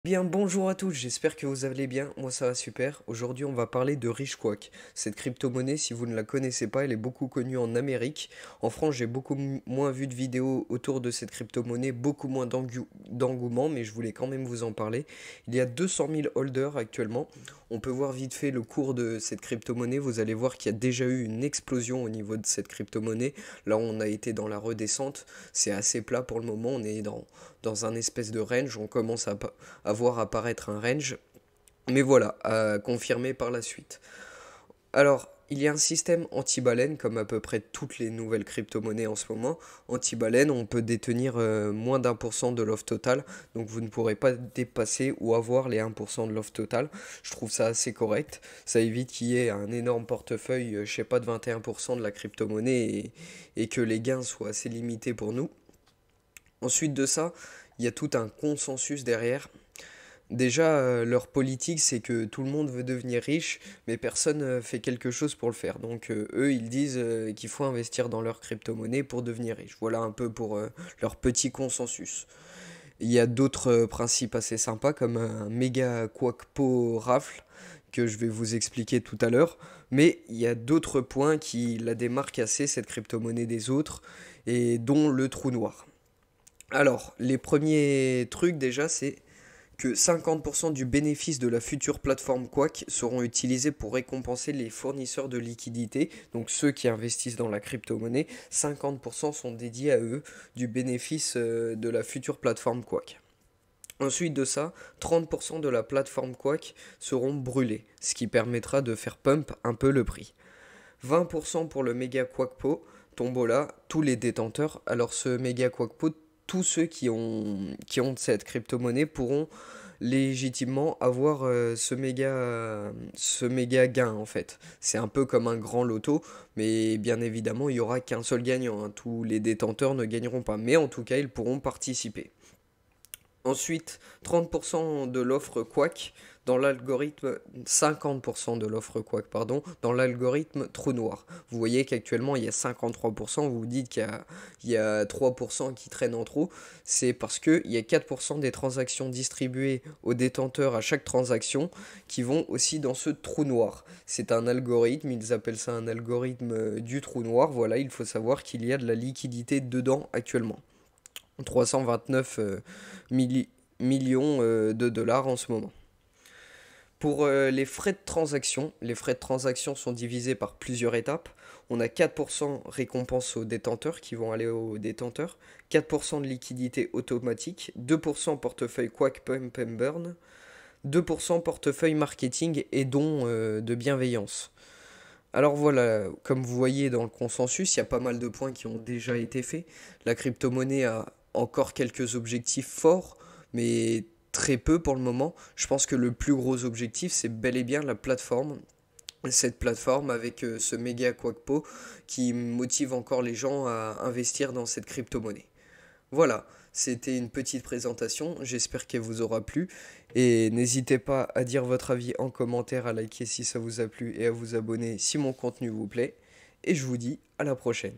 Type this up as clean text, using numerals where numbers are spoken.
Bien, bonjour à tous, j'espère que vous allez bien, moi ça va super. Aujourd'hui on va parler de Richquack. Cette crypto-monnaie, si vous ne la connaissez pas, elle est beaucoup connue en Amérique. En France, j'ai beaucoup moins vu de vidéos autour de cette crypto-monnaie, beaucoup moins d'engouement, mais je voulais quand même vous en parler. Il y a 200 000 holders actuellement. On peut voir vite fait le cours de cette crypto-monnaie. Vous allez voir qu'il y a déjà eu une explosion au niveau de cette crypto-monnaie. Là, on a été dans la redescente. C'est assez plat pour le moment. On est dans un espèce de range. On commence à voir apparaître un range. Mais voilà, à confirmer par la suite. Alors, il y a un système anti-baleine, comme à peu près toutes les nouvelles crypto-monnaies en ce moment. Anti-baleine, on peut détenir moins d'1% de l'offre totale, donc vous ne pourrez pas dépasser ou avoir les 1% de l'offre totale. Je trouve ça assez correct. Ça évite qu'il y ait un énorme portefeuille, je sais pas, de 21% de la crypto-monnaie et que les gains soient assez limités pour nous. Ensuite de ça, il y a tout un consensus derrière. Déjà, leur politique, c'est que tout le monde veut devenir riche, mais personne fait quelque chose pour le faire. Donc, eux, ils disent qu'il faut investir dans leur crypto-monnaie pour devenir riche. Voilà un peu pour leur petit consensus. Il y a d'autres principes assez sympas, comme un méga quackpo rafle, que je vais vous expliquer tout à l'heure. Mais il y a d'autres points qui la démarquent assez, cette crypto-monnaie des autres, et dont le trou noir. Alors, les premiers trucs déjà, c'est que 50% du bénéfice de la future plateforme Quack seront utilisés pour récompenser les fournisseurs de liquidités, donc ceux qui investissent dans la crypto-monnaie, 50% sont dédiés à eux du bénéfice de la future plateforme Quack. Ensuite de ça, 30% de la plateforme Quack seront brûlés, ce qui permettra de faire pump un peu le prix. 20% pour le méga Quackpo, Tombola, tous les détenteurs. Alors ce méga Quackpo, tous ceux qui ont cette crypto-monnaie pourront légitimement avoir ce méga gain en fait. C'est un peu comme un grand loto, mais bien évidemment il n'y aura qu'un seul gagnant, hein. Tous les détenteurs ne gagneront pas, mais en tout cas ils pourront participer. Ensuite, 30% de l'offre Quack dans l'algorithme, 50% de l'offre Quack, pardon, dans l'algorithme trou noir. Vous voyez qu'actuellement il y a 53%, vous vous dites qu'il y a 3% qui traînent en trou, c'est parce qu'il y a 4% des transactions distribuées aux détenteurs à chaque transaction qui vont aussi dans ce trou noir. C'est un algorithme, ils appellent ça un algorithme du trou noir, voilà, il faut savoir qu'il y a de la liquidité dedans actuellement. 329 millions de dollars en ce moment. Pour les frais de transaction sont divisés par plusieurs étapes. On a 4% récompense aux détenteurs qui vont aller aux détenteurs, 4% de liquidité automatique, 2% portefeuille Quack Pump and Burn, 2% portefeuille marketing et dons de bienveillance. Alors voilà, comme vous voyez dans le consensus, il y a pas mal de points qui ont déjà été faits. La crypto-monnaie a encore quelques objectifs forts, mais très peu pour le moment. Je pense que le plus gros objectif, c'est bel et bien la plateforme. Cette plateforme avec ce méga Quackpo qui motive encore les gens à investir dans cette crypto-monnaie. Voilà, c'était une petite présentation, j'espère qu'elle vous aura plu. Et n'hésitez pas à dire votre avis en commentaire, à liker si ça vous a plu et à vous abonner si mon contenu vous plaît. Et je vous dis à la prochaine.